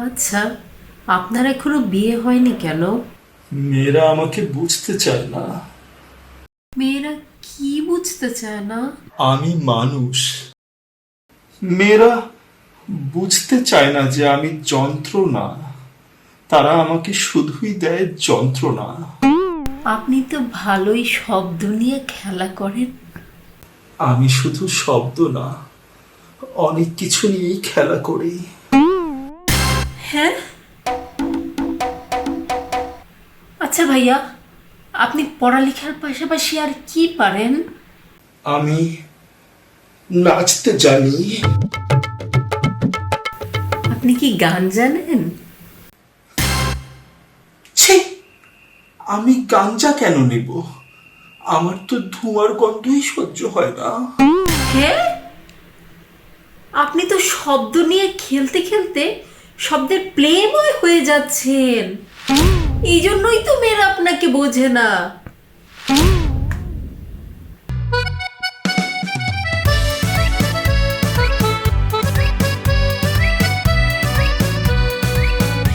আচ্ছা, আপনার এখনো বিয়ে হয়নি কেন? মেয়েরা আমাকে বুঝতে চায় না। মেয়েরা কি বুঝতে চায় না? আমি মানুষ। মেয়েরা বুঝতে চায় না যে আমি যন্ত্রণা। তারা আমাকে শুধুই দেয় যন্ত্রণা। আপনি তো ভালোই শব্দ নিয়ে খেলা করেন। আমি শুধু শব্দ না, অনেক কিছু নিয়েই খেলা করি। হ্যাঁ, আচ্ছা ভাইয়া, আপনি পড়ালেখার পাশাপাশি আর কি পারেন? আমি নাচতে জানি। আপনি কি গান জানেন? ছি, আমি গাঞ্জা কেন নেব? আমার তো ধোঁয়ার গন্ধই সহ্য হয় না। হ্যাঁ, আপনি তো শব্দ নিয়ে খেলতে খেলতে শব্দের প্লেবয় হয়ে যাচ্ছেন। এই জন্যই তো মেয়েরা আপনাকে বোঝে না।